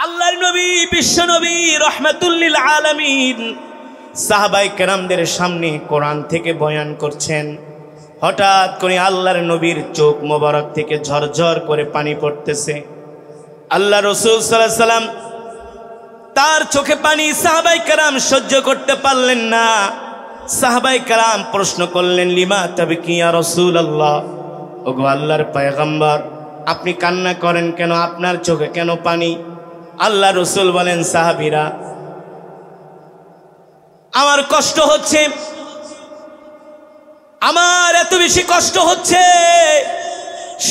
আল্লাহর নবী বিশ্ব নবী রাহমাতুল লিল আলামিন সাহাবায়ে কেরামদের সামনে কোরআন থেকে বয়ান করছেন। হঠাৎ করে আল্লাহর নবীর চোখ মোবারক থেকে ঝরঝর করে পানি পড়তেছে। আল্লাহ রাসূল সাল্লাল্লাহু আলাইহি সাল্লাম তার চোখে পানি সাহাবায়ে কেরাম সহ্য করতে পারলেন না। সাহাবায়ে কেরাম প্রশ্ন করলেন, লিমা তাবকি ইয়া রাসূলুল্লাহ, ওগো আল্লাহর পয়গম্বর আপনি কান্না করেন কেন, আপনার চোখে কেন পানি? আল্লাহ রাসূল বলেন, সাহাবীরা আমার কষ্ট হচ্ছে, আমার এত বেশি কষ্ট হচ্ছে,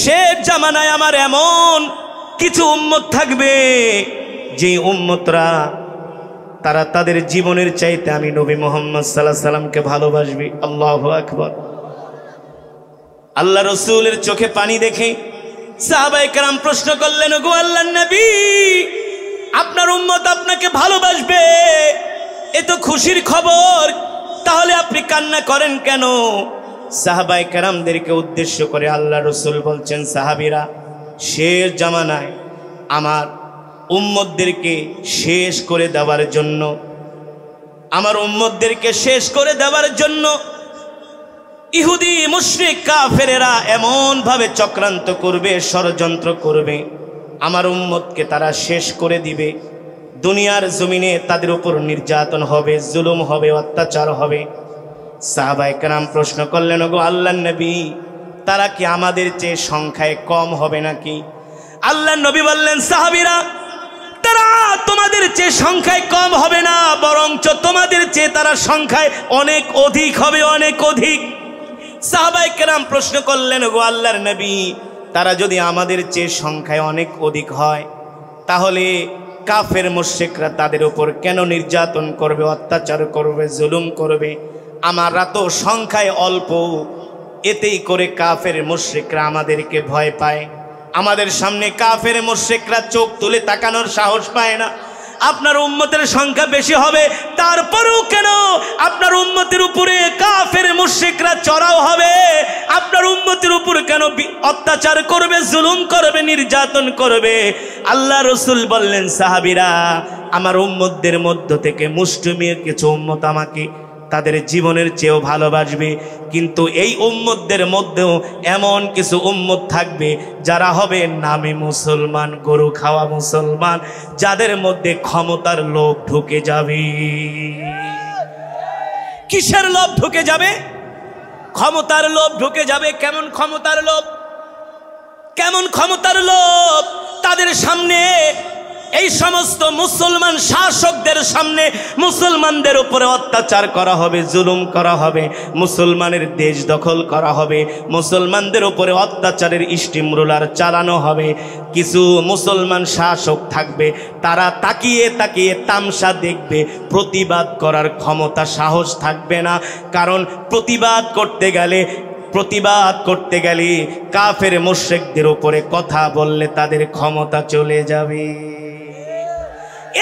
শেষ জামানায় আমার এমন কিছু উম্মত থাকবে যে উম্মতরা তারা তাদের জীবনের চাইতে আমি নবী মুহাম্মদ সাল্লাল্লাহু আলাইহি সাল্লামকে ভালোবাসবে। আল্লাহু আকবার। আল্লাহ রাসূলের চোখে পানি দেখে সাহাবায়ে কেরাম প্রশ্ন করলেন, ওগো আল্লাহর নবী আপনার উম্মত আপনাকে ভালোবাসবে, এ তো খুশির খবর, তাহলে আপনি কান্না করেন কেন? সাহাবায়ে কেরামদেরকে উদ্দেশ্য করে আল্লাহ রাসূল বলছেন, সাহাবীরা শেষ জামানায় আমার উম্মতদেরকে শেষ করে দেওয়ার জন্য, আমার উম্মতদেরকে শেষ করে দেওয়ার জন্য ইহুদি মুশরিক কাফেরেরা এমন ভাবে চক্রান্ত করবে, ষড়যন্ত্র করবে, আমার উম্মতকে তারা শেষ করে দিবে। দুনিয়ার জমিনে তাদের উপর নির্যাতন হবে, জুলুম হবে, অত্যাচার হবে। সাহাবায়ে কেরাম প্রশ্ন করলেন, ওগো আল্লাহর নবী তারা কি আমাদের চেয়ে সংখ্যায় কম হবে নাকি? আল্লাহর নবী বললেন, সাহাবীরা তারা তোমাদের চেয়ে সংখ্যায় কম হবে না, বরঞ্চ তোমাদের চেয়ে তারা সংখ্যায় অনেক অধিক হবে, অনেক অধিক। সাহাবায়ে কেরাম প্রশ্ন করলেন, ওগো আল্লাহর নবী তারা যদি আমাদের চেয়ে সংখ্যায় অনেক অধিক হয় তাহলে কাফের মুশরিকরা তাদের উপর কেন নির্যাতন করবে, অত্যাচার করবে, জুলুম করবে? আমরা তো সংখ্যায় অল্প, এতেই করে কাফের মুশরিকরা আমাদেরকে ভয় পায়, আমাদের সামনে কাফের মুশরিকরা চোখ তুলে তাকানোর সাহস পায় না। আপনার উম্মতের সংখ্যা বেশি হবে, তারপরেও কেন আপনার উম্মতের উপরে কাফের মুশরিকরা চড়াও হবে? আপনার উম্মতের উপর কেন অত্যাচার করবে, জুলুম করবে, নির্যাতন করবে? আল্লাহ রাসূল বললেন, সাহাবীরা আমার উম্মতদের মধ্য থেকে মুষ্টিমেয় কিছু উম্মত আমাকে তাদের জীবনের চেয়েও ভালোবাসবে, কিন্তু এই উম্মতদের মধ্যেও এমন কিছু উম্মত থাকবে যারা হবে নামে মুসলমান, গরু খাওয়া মুসলমান, যাদের মধ্যে ক্ষমতার লোভ ঢুকে যাবে। কিসের লোভ ঢুকে যাবে? ক্ষমতার লোভ ঢুকে যাবে। কেমন ক্ষমতার লোভ? কেমন ক্ষমতার লোভ? তাদের সামনে, এই সমস্ত মুসলমান শাসকদের সামনে মুসলমানদের উপরে অত্যাচার করা হবে, জুলুম করা হবে, মুসলমানের দেশ দখল করা হবে, মুসলমানদের উপরে অত্যাচারের স্টিম রোলার চালানো হবে। কিছু মুসলমান শাসক থাকবে, তারা তাকিয়ে তাকিয়ে তামসা দেখবে, প্রতিবাদ করার ক্ষমতা সাহস থাকবে না। কারণ প্রতিবাদ করতে গেলে কাফের মুশরিকদের উপরে কথা বললে তাদের ক্ষমতা চলে যাবে,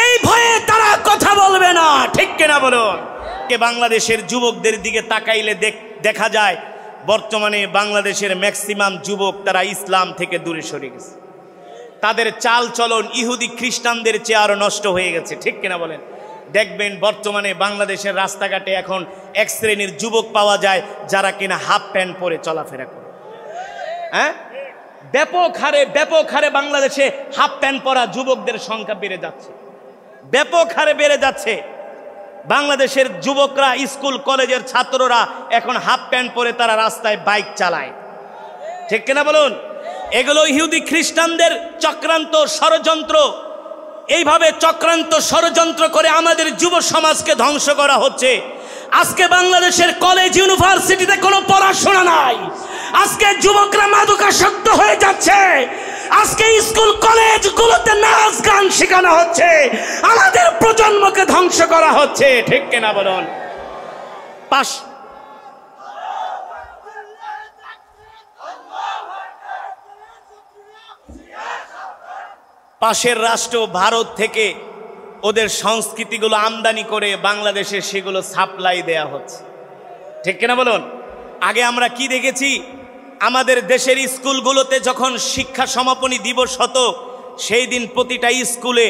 এই ভয়ে তারা কথা বলবে না। ঠিক কিনা বলুন? বাংলাদেশের যুবকদের দিকে তাকাইলে দেখা যায় বর্তমানে বাংলাদেশের ম্যাক্সিমাম যুবক তারা ইসলাম থেকে দূরে সরে গেছে, তাদের চাল চলন ইহুদি খ্রিস্টানদের চেয়ে আরো নষ্ট হয়ে গেছে। ঠিক কিনা বলেন? দেখবেন বর্তমানে বাংলাদেশের রাস্তাঘাটে এখন এক শ্রেণীর যুবক পাওয়া যায় যারা কিনা হাফ প্যান্ট পরে চলাফেরা করে। হ্যাঁ, ব্যাপক হারে বাংলাদেশে হাফ প্যান্ট পরা যুবকদের সংখ্যা বেড়ে যাচ্ছে, ব্যাপক হারে বেড়ে যাচ্ছে। বাংলাদেশের যুবকরা, স্কুল কলেজের ছাত্ররা এখন হাফ প্যান্ট পরে তারা রাস্তায় বাইক চালায়। ঠিক কিনা বলুন? এগুলো ইহুদি খ্রিস্টানদের চক্রান্ত, ষড়যন্ত্র। এইভাবে চক্রান্ত ষড়যন্ত্র করে আমাদের যুব সমাজকে ধ্বংস করা হচ্ছে। আজকে বাংলাদেশের কলেজ ইউনিভার্সিটিতে কোনো পড়াশোনা নাই, আজকে যুবকরা মাদকাসক্ত হয়ে যাচ্ছে, আজকে স্কুল কলেজগুলোতে নাচ গান শেখানো হচ্ছে, আমাদের প্রজন্মকে ধ্বংস করা হচ্ছে। ঠিক কিনা বলুন? পাশের রাষ্ট্র ভারত থেকে ওদের সংস্কৃতিগুলো আমদানি করে বাংলাদেশে সেগুলো সাপ্লাই দেয়া হচ্ছে। ঠিক কিনা বলুন? আগে আমরা কি দেখেছি, আমাদের দেশের স্কুলগুলোতে যখন শিক্ষা সমাপনী দিবস হতো সেই দিন প্রতিটা স্কুলে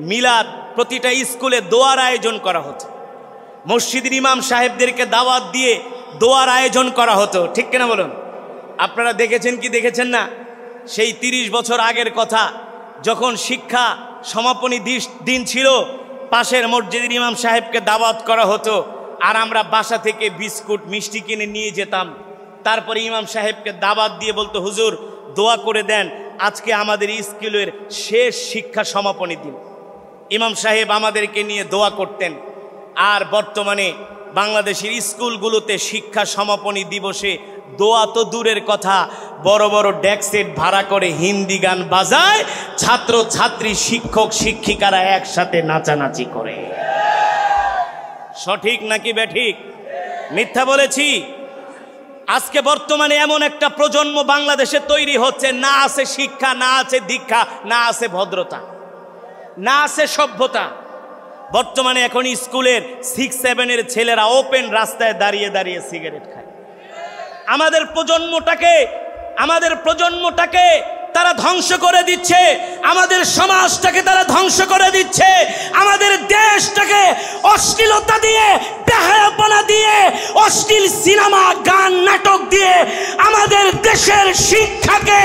মিলাদ, প্রতিটা স্কুলে দোয়ার আয়োজন করা হতো। মসজিদের ইমাম সাহেবদেরকে দাওয়াত দিয়ে দোয়ার আয়োজন করা হতো, ঠিক কিনা বলুন? আপনারা দেখেছেন কি দেখেছেন না? সেই 30 বছর আগের কথা, যখন শিক্ষা সমাপনী দিন ছিল, পাশের মসজিদের ইমাম সাহেবকে দাওয়াত করা হতো, আর আমরা বাসা থেকে বিস্কুট মিষ্টি কিনে নিয়ে যেতাম। তারপরে ইমাম সাহেবকে দাওয়াত দিয়ে বলতো, হুজুর দোয়া করে দেন, আজকে আমাদের স্কুলের শেষ শিক্ষা সমাপনী দিন। ইমাম সাহেব আমাদেরকে নিয়ে দোয়া করতেন। আর বর্তমানে বাংলাদেশের স্কুলগুলোতে শিক্ষা সমাপনী দিবসে দোয়া তো দূরের কথা, বড় বড় ডেক সেট ভাড়া করে হিন্দি গান বাজায়, ছাত্র ছাত্রী শিক্ষক শিক্ষিকারা একসাথে নাচানাচি করে। সঠিক নাকি বেঠিক? মিথ্যা বলেছি? আজকে বর্তমানে এমন একটা প্রজন্ম বাংলাদেশে তৈরি হচ্ছে, না আছে শিক্ষা, না আছে দীক্ষা, না আছে ভদ্রতা, না আছে সভ্যতা। বর্তমানে এখন স্কুলের 6-7 ছেলেরা ওপেন রাস্তায় দাঁড়িয়ে দাঁড়িয়ে সিগারেট খায়। আমাদের প্রজন্মটাকে তারা ধ্বংস করে দিচ্ছে, আমাদের সমাজটাকে তারা ধ্বংস করে দিচ্ছে, আমাদের দেশটাকে অশ্লীলতা দিয়ে, বেহায়াপনা দিয়ে, অশ্লীল সিনেমা গান নাটক দিয়ে আমাদের দেশের শিক্ষাকে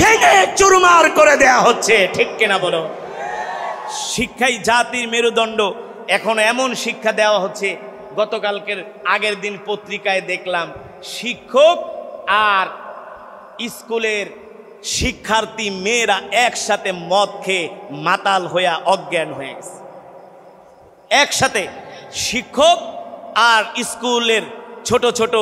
ভেঙে চুরমার করে দেয়া হচ্ছে, ঠিক কিনা বলো? শিক্ষাই জাতির মেরুদণ্ড। এখন এমন শিক্ষা দেওয়া হচ্ছে, গতকালকের আগের দিন পত্রিকায় দেখলাম, শিক্ষক আর স্কুলের শিক্ষার্থী মেয়েরা একসাথে মদ খেয়ে মাতাল হয়ে অজ্ঞান হয়ে গেছে। একসাথে শিক্ষক আর স্কুলের ছোট ছোট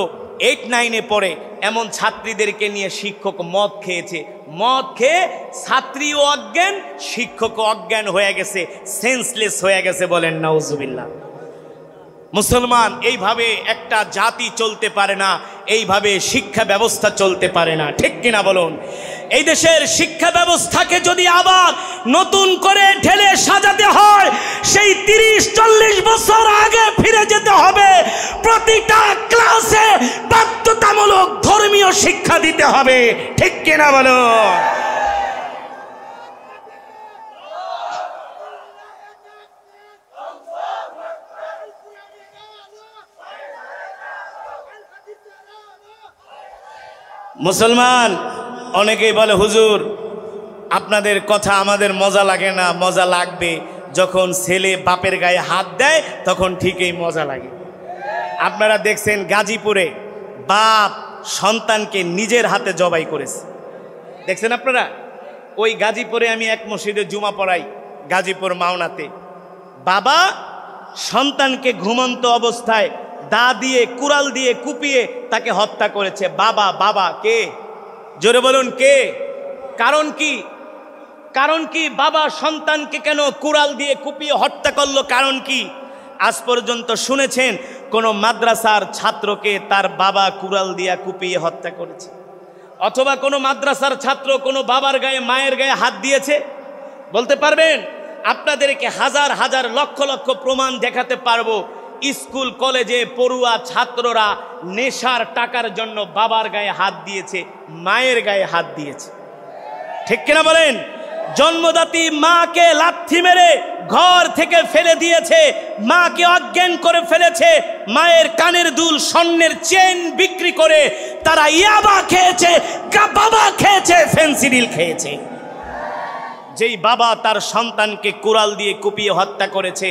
8-9-এ পড়ে এমন ছাত্রীদেরকে নিয়ে শিক্ষক মদ খেয়েছে। মদ খেয়ে ছাত্রীও অজ্ঞান, শিক্ষকও অজ্ঞান হয়ে গেছে, সেন্সলেস হয়ে গেছে। বলেন নাউজুবিল্লাহ। মুসলমান, এইভাবে একটা জাতি চলতে পারে না, এইভাবে শিক্ষা ব্যবস্থা চলতে পারে না, ঠিক কিনা বলুন? এই দেশের শিক্ষা ব্যবস্থাকে যদি আবার নতুন করে ঢেলে সাজাতে হয়, সেই 30-40 বছর আগে ফিরে যেতে হবে। প্রতিটা ক্লাসে বাধ্যতামূলক ধর্মীয় শিক্ষা দিতে হবে, ঠিক কিনা বলুন? মুসলমান, অনেকেই বলে, হুজুর আপনাদের কথা আমাদের মজা লাগে না। মজা লাগবে যখন ছেলে বাপের গায়ে হাত দেয়, তখন ঠিকই মজা লাগে। আপনারা দেখছেন গাজীপুরে বাপ সন্তানকে নিজের হাতে জবাই করেছে, দেখছেন আপনারা? ওই গাজীপুরে আমি এক মসজিদে জুমা পড়াই, গাজীপুর মাওনাতে। বাবা সন্তানকে ঘুমন্ত অবস্থায় দা দিয়ে, কুড়াল দিয়ে কুপিয়ে তাকে হত্যা করেছে। বাবা, বাবা কে? জোরে বলুন কে? কারণ কি? কারণ কি? বাবা সন্তানকে কেন কুড়াল দিয়ে কুপিয়ে হত্যা করলো? কারণ কি? আজ পর্যন্ত শুনেছেন কোন মাদ্রাসার ছাত্রকে তার বাবা কুড়াল দিয়া কুপিয়ে হত্যা করেছে? অথবা কোনো মাদ্রাসার ছাত্র কোনো বাবার গায়ে, মায়ের গায়ে হাত দিয়েছে? বলতে পারবেন? আপনাদেরকে হাজার হাজার লক্ষ লক্ষ প্রমাণ দেখাতে পারবো। স্কুল কলেজে পড়ুয়া ছাত্ররা নেশার টাকার জন্য বাবার গায়ে হাত দিয়েছে, মায়ের গায়ে হাত দিয়েছে, ঠিক কিনা বলেন? জন্মদাত্রী মাকে লাথি মেরে ঘর থেকে ফেলে দিয়েছে, মাকে অজ্ঞান করে ফেলেছে, মায়ের কানের দুল, স্বর্ণের চেন বিক্রি করে তারা ইয়াবা খেয়েছে, বাবা খেয়েছে, ফেন্সিডিল খেয়েছে। যেই বাবা তার সন্তানকে কুড়াল দিয়ে কুপিয়ে হত্যা করেছে,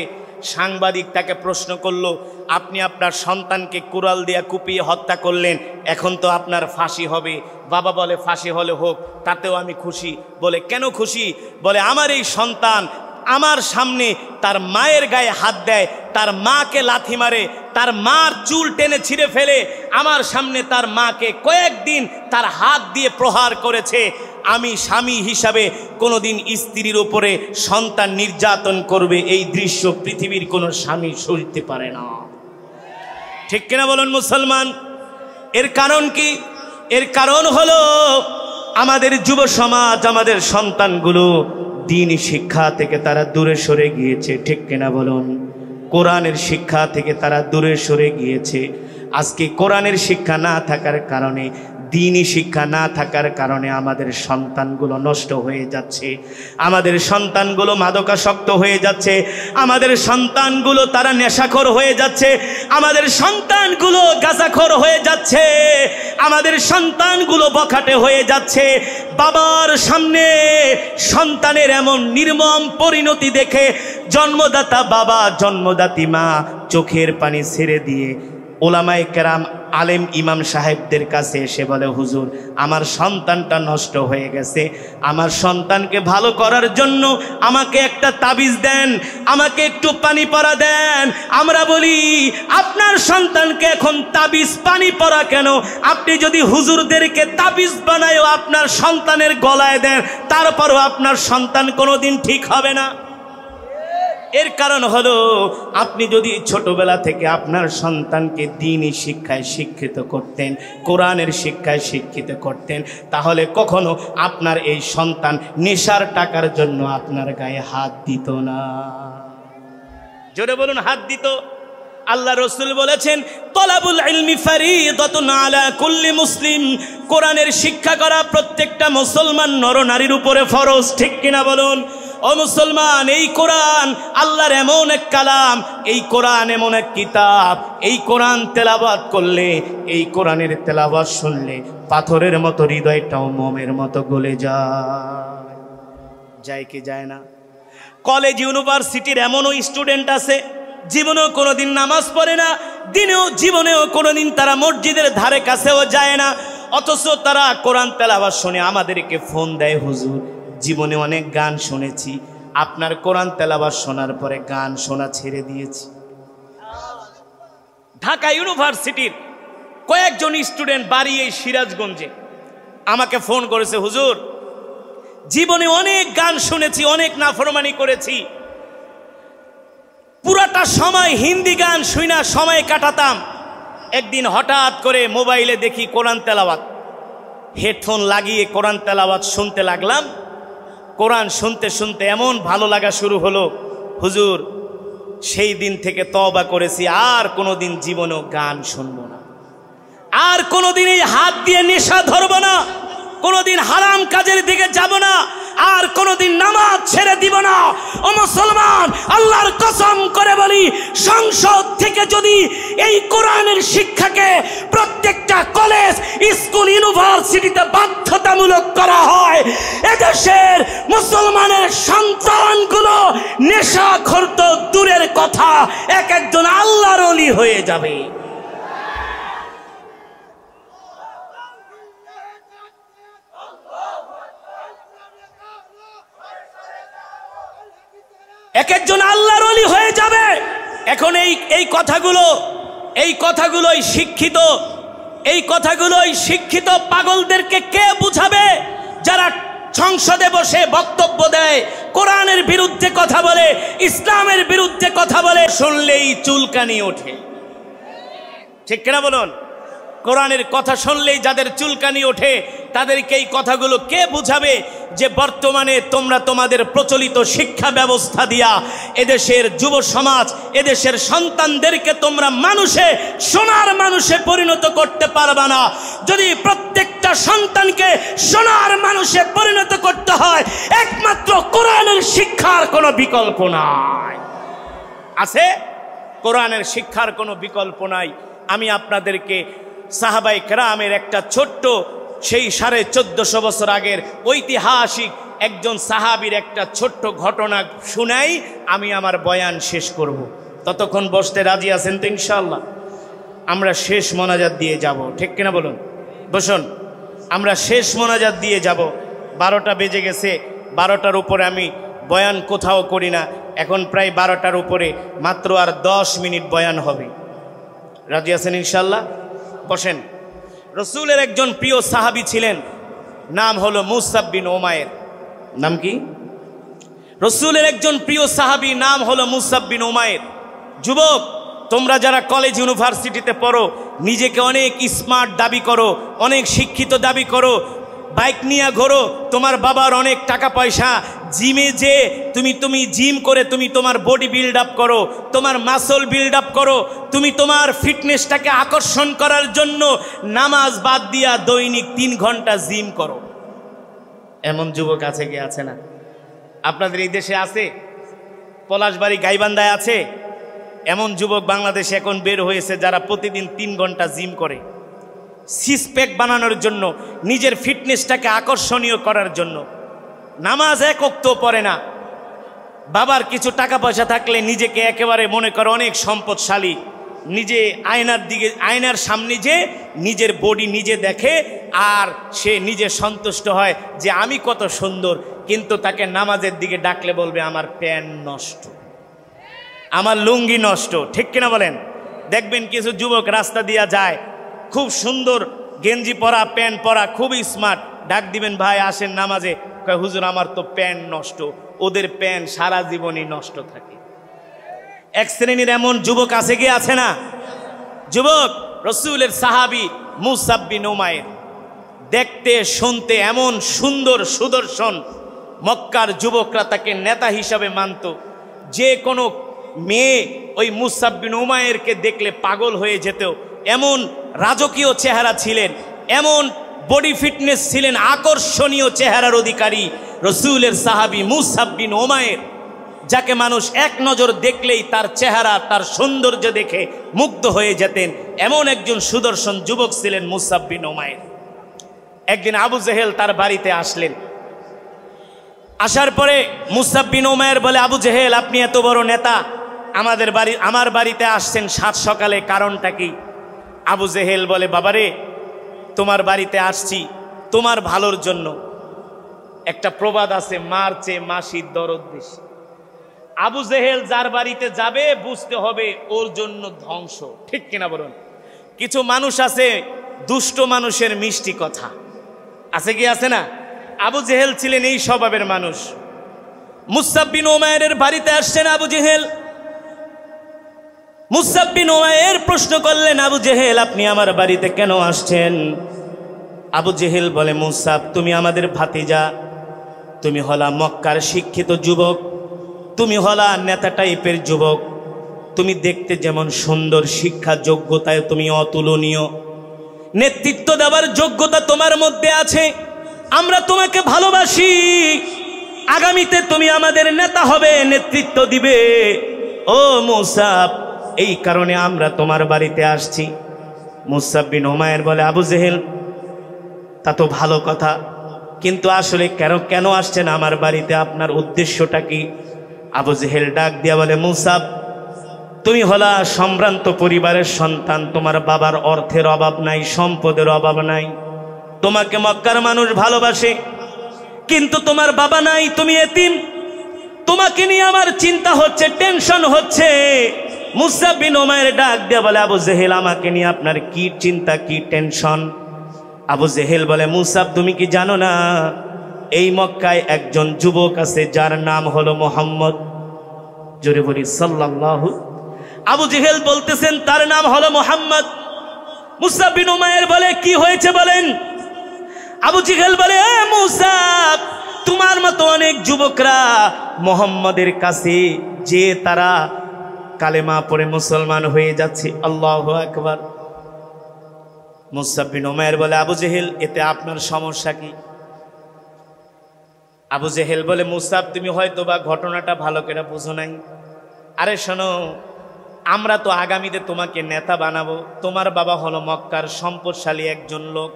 সাংবাদিক তাকে প্রশ্ন করলো, আপনি আপনার সন্তানকে কুড়াল দিয়ে কুপিয়ে হত্যা করলেন, এখন তো আপনার ফাঁসি হবে। বাবা বলে, ফাঁসি হলে হোক, তাতেও আমি খুশি। বলে, কেন খুশি? বলে, আমার এই সন্তান আমার সামনে তার মায়ের গায়ে হাত দেয়, তার মাকে লাথি মারে, তার মার চুল টেনে ছিঁড়ে ফেলে, আমার সামনে তার মাকে কয়েকদিন তার হাত দিয়ে প্রহার করেছে। আমি স্বামী হিসাবে কোনোদিন স্ত্রীর উপরে সন্তান নির্যাতন করবে, এই দৃশ্য পৃথিবীর কোনো স্বামী সইতে পারে না, ঠিক কিনা বলুন মুসলমান? এর কারণ কি? এর কারণ হলো আমাদের যুব সমাজ, আমাদের সন্তানগুলো দ্বীনি শিক্ষা থেকে তারা দূরে সরে গিয়েছে, ঠিক কিনা বলুন? কোরআনের শিক্ষা থেকে তারা দূরে সরে গিয়েছে। আজকে কোরআনের শিক্ষা না থাকার কারণে দ্বীনি শিক্ষা না থাকার কারণে আমাদের সন্তানগুলো নষ্ট হয়ে যাচ্ছে, আমাদের সন্তানগুলো মাদকাসক্ত হয়ে যাচ্ছে, আমাদের সন্তানগুলো তারা নেশাখোর হয়ে যাচ্ছে, আমাদের সন্তানগুলো গাঁজাখোর হয়ে যাচ্ছে, আমাদের সন্তানগুলো বখাটে হয়ে যাচ্ছে। বাবার সামনে সন্তানের এমন নির্মম পরিণতি দেখে জন্মদাতা বাবা, জন্মদাত্রী মা চোখের পানি ছেড়ে দিয়ে ওলামায়ে কেরাম, আলেম ইমাম সাহেবদের কাছে এসে বলে, হুজুর আমার সন্তানটা নষ্ট হয়ে গেছে, আমার সন্তানকে ভালো করার জন্য আমাকে একটা তাবিজ দেন, আমাকে একটু পানি পড়া দেন। আমরা বলি, আপনার সন্তানকে এখন তাবিজ পানি পড়া কেন? আপনি যদি হুজুরদেরকে তাবিজ বানায়ও আপনার সন্তানের গলায় দেন, তারপরও আপনার সন্তান কোনোদিন ঠিক হবে না। এর কারণ হলো, আপনি যদি ছোটবেলা থেকে আপনার সন্তানকে দ্বীনি শিক্ষায় শিক্ষিত করতেন, কোরআনের শিক্ষায় শিক্ষিত করতেন, তাহলে কখনো আপনার এই সন্তান নেশার টাকার জন্য আপনার গায়ে হাত দিত না। জোরে বলুন, হাত দিত। আল্লাহ রসুল বলেছেন, তলাবুল ইলমি ফারিদাতুন আলা কুল্লি মুসলিম, কোরআনের শিক্ষা করা প্রত্যেকটা মুসলমান নরনারীর উপরে ফরজ। ঠিক কিনা বলুন? ও মুসলমান, এই কোরআন আল্লাহর এমন এক কালাম, এই কোরআন এমন এক কিতাব, এই কোরআন তেলাওয়াত করলে, এই কোরআনের তেলাওয়াত শুনলে পাথরের মতো হৃদয়টাও মোমের মতো গলে যায় কি যায় না? কলেজ ইউনিভার্সিটির এমনও স্টুডেন্ট আছে জীবনেও কোনোদিন নামাজ পড়ে না, জীবনেও কোনোদিন তারা মসজিদের ধারে কাছেও যায় না, অথচ তারা কোরআন তেলাওয়াত শুনে আমাদেরকে ফোন দেয়, হুজুর জীবনে অনেক গান শুনেছি, আপনার কোরআন তেলাওয়াত শোনার পরে গান শোনা ছেড়ে দিয়েছি। ঢাকা ইউনিভার্সিটির কয়েকজন স্টুডেন্ট বাড়ি এই সিরাজগঞ্জে আমাকে ফোন করেছে, হুজুর জীবনে অনেক গান শুনেছি, অনেক নাফরমানি করেছি, পুরাটা সময় হিন্দি গান শুনা সময় কাটাতাম, একদিন হঠাৎ করে মোবাইলে দেখি কোরআন তেলাওয়াত, হেডফোন লাগিয়ে কোরআন তেলাওয়াত শুনতে লাগলাম। কোরআন শুনতে শুনতে এমন ভালো লাগা শুরু হলো, হুজুর সেই দিন থেকে তওবা করেছি, আর কোনোদিন জীবনেও গান শুনবো না, আর কোনোদিন এই হাত দিয়ে নেশা ধরবো না, কোনোদিন হারাম কাজের দিকে যাব না, আর কোনোদিন নামাজ ছেড়ে দিব না। ও মুসলমান, আল্লাহর কসম করে বলি, সংসদ থেকে যদি এই কোরআনের শিক্ষাকে প্রত্যেকটা কলেজ, স্কুল, ইউনিভার্সিটিতে বাধ্যতামূলক করা হয়, এদেশের মুসলমানের সন্তানগুলো নেশাখোর তো দূরের কথা, এক একজন আল্লাহর ওলি হয়ে যাবে। এক একজন আল্লাহর ওলি হয়ে যাবে। এখন এই কথাগুলোই শিক্ষিত পাগলদেরকে কে বুঝাবে? যারা সংসদে বসে বক্তব্য দেয়, কোরআনের বিরুদ্ধে কথা বলে, ইসলামের বিরুদ্ধে কথা বলে, শুনলেই চুলকানি ওঠে। ঠিক কিনা বলুন? কোরআনের কথা শুনলেই যাদের চুলকানি ওঠে, তাদেরকে এই কথাগুলো কে বুঝাবে যে বর্তমানে তোমরা তোমাদের প্রচলিত শিক্ষা ব্যবস্থা দিয়া এদেশের যুব সমাজ, এদেশের সন্তানদেরকে তোমরা সোনার মানুষে পরিণত করতে পারবা না। যদি প্রত্যেকটা সন্তানকে সোনার মানুষে পরিণত করতে হয়, একমাত্র কোরআনের শিক্ষার কোনো বিকল্প নাই। আছে? কোরআনের শিক্ষার কোনো বিকল্প নাই। আমি আপনাদেরকে সাহাবায়ে কেরামের একটা ছোট্ট, সেই 1450 বছর আগের ঐতিহাসিক একজন সাহাবীর একটা ছোট্ট ঘটনা শুনাই, আমি আমার বয়ান শেষ করব। ততক্ষণ বসতে রাজি আছেন তো? ইনশাআল্লাহ আমরা শেষ মোনাজাত দিয়ে যাব। ঠিক কিনা বলুন? বসুন, আমরা শেষ মোনাজাত দিয়ে যাব। 12টা বেজে গেছে, 12টার উপরে আমি বয়ান কোথাও করি না। এখন প্রায় 12টার উপরে, মাত্র আর 10 মিনিট বয়ান হবে। রাজি আছেন ইনশাআল্লাহ? বসেন। রসুলের একজন প্রিয় সাহাবী ছিলেন, নাম হলো মুসাব বিন উমাইর। নাম কি? রসুলের একজন প্রিয় সাহাবী নাম হলো মুসাব বিন উমাইর। যুবক, তোমরা যারা কলেজ ইউনিভার্সিটিতে পড়ো, নিজেকে অনেক স্মার্ট দাবি করো, অনেক শিক্ষিত দাবি করো, বাইক নিয়ে ঘোরো, তোমার বাবার অনেক টাকা পয়সা, জিমে যে তুমি জিম করে তুমি তোমার বডি বিল্ড আপ করো, তোমার মাসল বিল্ড আপ করো, তুমি তোমার ফিটনেসটাকে আকর্ষণ করার জন্য নামাজ বাদ দিয়া দৈনিক 3 ঘন্টা জিম করো। এমন যুবক আছে কি আছে না? আপনাদের এই দেশে আছে, পলাশবাড়ি গাইবান্ধায় আছে এমন যুবক বাংলাদেশে এখন বের হয়েছে যারা প্রতিদিন 3 ঘন্টা জিম করে সিক্স প্যাক বানানোর জন্য, নিজের ফিটনেসটাকে আকর্ষণীয় করার জন্য। নামাজ এক ওয়াক্ত পড়ে না, বাবার কিছু টাকা পয়সা থাকলে নিজেকে একেবারে মনে করে অনেক সম্পদশালী, নিজে আয়নার সামনে যে নিজের বডি নিজে দেখে আর সে নিজে সন্তুষ্ট হয় যে আমি কত সুন্দর, কিন্তু তাকে নামাজের দিকে ডাকলে বলবে আমার প্যান্ট নষ্ট, আমার লুঙ্গি নষ্ট। ঠিক কিনা বলেন? দেখবেন কিছু যুবক রাস্তা দিয়া যায়, খুব সুন্দর গেঞ্জি পরা, প্যান্ট পরা, খুবই স্মার্ট, ডাক দিবেন ভাই আসেন নামাজে, কয় হুজুর আমার তো প্যান্ট নষ্ট। ওদের প্যান্ট সারা জীবনই নষ্ট থাকে। এক শ্রেণীর এমন যুবক আছে কি আছে না? যুবক রসুলের সাহাবী মুসাব বিন উমাইর, দেখতে শুনতে এমন সুন্দর সুদর্শন, মক্কার যুবকরা তাকে নেতা হিসাবে মানত। যে কোনো মেয়ে ওই মুসাব বিন উমাইরকে দেখলে পাগল হয়ে যেত, এমন রাজকীয় চেহারা ছিলেন, এমন বডি ফিটনেস ছিলেন, আকর্ষণীয় চেহারার অধিকারী রসুলের সাহাবী মুসাব বিন উমাইর, যাকে মানুষ এক নজর দেখলেই তার চেহারা তার সৌন্দর্য দেখে মুগ্ধ হয়ে যেতেন। এমন একজন সুদর্শন যুবক ছিলেন মুসাব বিন উমাইর। একদিন আবু জেহেল তার বাড়িতে আসলেন। আসার পরে মুসাব বিন উমাইর বলে, আবু জেহেল আপনি এত বড় নেতা, আমার বাড়িতে আসছেন সাত সকালে, কারণটা কি? আবু জেহেল বলে, বাবারে তোমার বাড়িতে আসছি তোমার ভালোর জন্য। একটা প্রবাদ আছে, মার চেয়ে মাসির দরদ বেশি। আবু জেহেল যার বাড়িতে যাবে বুঝতে হবে ওর জন্য ধ্বংস। ঠিক কিনা বলুন? কিছু মানুষ আছে দুষ্ট মানুষের মিষ্টি কথা, আছে কি আছে না? আবু জেহেল ছিলেন এই স্বভাবের মানুষ। মুসাব বিন উমাইরের বাড়িতে আসছেন আবু জেহেল। মুসাব বিন উমাইর প্রশ্ন করলেন, আবু জেহেল আপনি আমার বাড়িতে কেন আসছেন? আবু জেহেল বলে, মুসাব তুমি আমাদের ভাতিজা, তুমি হলা মক্কার শিক্ষিত যুবক, তুমি হলা নেতা টাইপের যুবক, তুমি দেখতে যেমন সুন্দর, শিক্ষা যোগ্যতায় তুমি অতুলনীয়, নেতৃত্ব দেওয়ার যোগ্যতা তোমার মধ্যে আছে, আমরা তোমাকে ভালোবাসি, আগামীতে তুমি আমাদের নেতা হবে, নেতৃত্ব দিবে। ও মুসাব, এই কারণে আমরা তোমার বাড়িতে আসছি। মুসাব বিন উমাইর বলে, আবু জেহেল তা তো ভালো কথা, কিন্তু আসলে কেন আসছেন আমার বাড়িতে, আপনার উদ্দেশ্যটা কি? আবু জেহেল ডাক দিয়া বলে, মুসাব তুমি হলা সম্ভ্রান্ত পরিবারের সন্তান, তোমার বাবার অর্থের অভাব নাই, সম্পদের অভাব নাই, তোমাকে মক্কার মানুষ ভালোবাসে, কিন্তু তোমার বাবা নাই, তুমি এতিম, তোমাকে নিয়ে আমার চিন্তা হচ্ছে, টেনশন হচ্ছে। মুসাব বিন উমাইর ডাক দিয়া বলে, আবু জেহেল আমাকে নিয়ে আপনার কি চিন্তা, কি টেনশন? আবু জেহেল বলে, মুসাব তুমি কি জানো না এই মক্কায় একজন যুবক আছে যার নাম হলো মোহাম্মদ? জোরে বলি সাল্লাল্লাহু। আবু জেহেল বলতেছেন তার নাম হলো মোহাম্মদ। মুসাব বিন উমাইর বলে, কি হয়েছে বলেন? আবু জেহেল বলে, মুসাব তোমার মতো অনেক যুবকরা মোহাম্মদের কাছে যে তারা কালেমা পড়ে মুসলমান হয়ে যাচ্ছে। আল্লাহু আকবার। মুসাব বিন উমাইর বলে, আবু জেহেল এতে আপনার সমস্যা কি? আবু জেহেল বলে, মুসাব তুমি হয়তো বা ঘটনাটা ভালো করে বুঝো নাই। আরে শোনো, আমরা তো আগামীতে তোমাকে নেতা বানাবো, তোমার বাবা হলো মক্কার সম্পদশালী একজন লোক,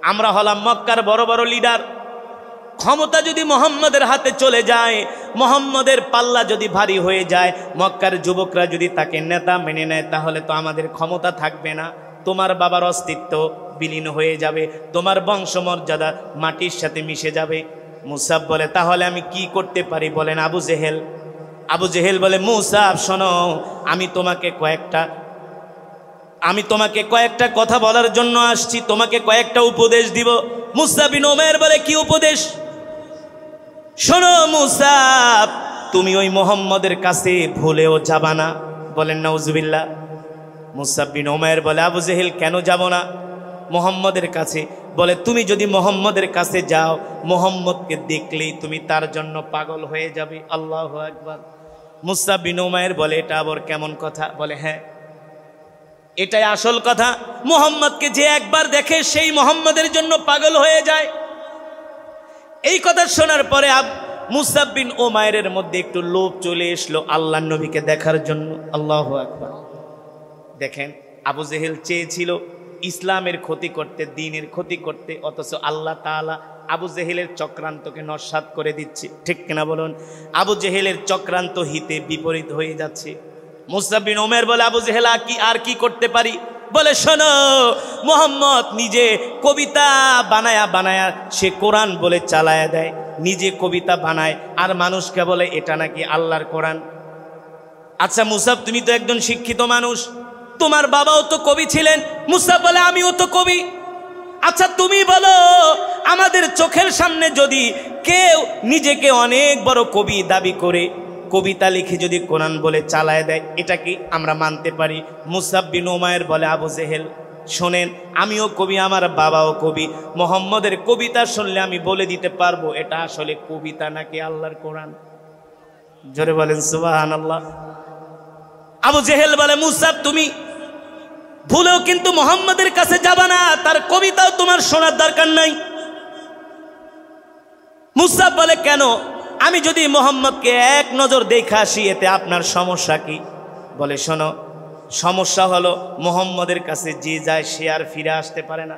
আমরা হলাম মক্কার বড় বড় লিডার। ক্ষমতা যদি মোহাম্মদের হাতে চলে যায়, মোহাম্মদের পাল্লা যদি ভারী হয়ে যায়, মক্কার যুবকরা যদি তাকে নেতা মেনে নেয়, তাহলে তো আমাদের ক্ষমতা থাকবে না, তোমার বাবার অস্তিত্ব বিলীন হয়ে যাবে, তোমার বংশমর্যাদা মাটির সাথে মিশে যাবে। মুসাব বলে, তাহলে আমি কি করতে পারি বলেন আবু জেহেল? আবু জেহেল বলে, মুসাব শোনো, আমি তোমাকে কয়েকটা কথা বলার জন্য আসছি, তোমাকে কয়েকটা উপদেশ দিব। মুসাব বিন উমাইর বলে, কি উপদেশ? শোনো মুসাব, তুমি ওই মোহাম্মদের কাছে ভুলেও যাবা না। বলেন নাউজুবিল্লাহ। মুসাব বিন উমাইর বলে, আবু জেহেল কেন যাব না মোহাম্মদের কাছে? বলে তুমি যদি মোহাম্মদের কাছে যাও, মোহাম্মদকে দেখলেই তুমি তার জন্য পাগল হয়ে যাবে। আল্লাহু আকবার। মুসআব বিন উমাইর বলে এটা আবার কেমন কথা? বলে হ্যাঁ, এটাই আসল কথা। মোহাম্মদকে যে একবার দেখে সেই মোহাম্মদের জন্য পাগল হয়ে যায়। এই কথা শোনার পরে মুসআব বিন উমাইরের মধ্যে একটু লোভ চলে আসলো আল্লাহর নবীকে দেখার জন্য। আল্লাহু আকবার। দেখেন, আবু জেহেল চেয়েছিল ইসলামের ক্ষতি করতে, দ্বীনের ক্ষতি করতে, অথচ আল্লাহ তাআলা আবু জেহেলের চক্রান্তকে নস্যাৎ করে দিচ্ছে। ঠিক কিনা বলুন? আবু জেহেলের চক্রান্ত হিতে বিপরীত হয়ে যাচ্ছে। মুসআব বিন উমাইর বলে আবু জেহেল আর কি করতে পারি? বলে শোনো, মোহাম্মদ নিজে কবিতা বানায়া বানায়া সে কোরআন বলে চালায়া দেয়, নিজে কবিতা বানায় আর মানুষকে বলে এটা নাকি আল্লাহর কোরআন। আচ্ছা মুসআব, তুমি তো একজন শিক্ষিত মানুষ, তোমার বাবাও তো কবি ছিলেন। মুসআব বলে আমিও তো কবি। আচ্ছা তুমি বলো, আমাদের চোখের সামনে যদি কেউ নিজেকে অনেক বড় কবি দাবি করে কবিতা লিখে যদি কোরআন বলে চালায় দেয়, এটা কি আমরা মানতে পারি? মুসআব বিন উমাইর বলে আবু জেহেল শোনেন, আমিও কবি, আমার বাবাও কবি, মোহাম্মদের কবিতা শুনলে আমি বলে দিতে পারবো এটা আসলে কবিতা নাকি আল্লাহর কোরআন। জোরে বলেন সুবহানাল্লাহ। আবু জেহেল বলে মুসআব তুমি ভুলেও কিন্তু মোহাম্মদের কাছে যাবা না, তার কবিতাও তোমার শোনার দরকার নাই। মুসআব বলে কেন? আমি যদি মোহাম্মদকে এক নজর দেখে আসি এতে আপনার সমস্যা কি? বলে শোনো, সমস্যা হলো মোহাম্মদের কাছে যে যায় সে আর ফিরে আসতে পারে না,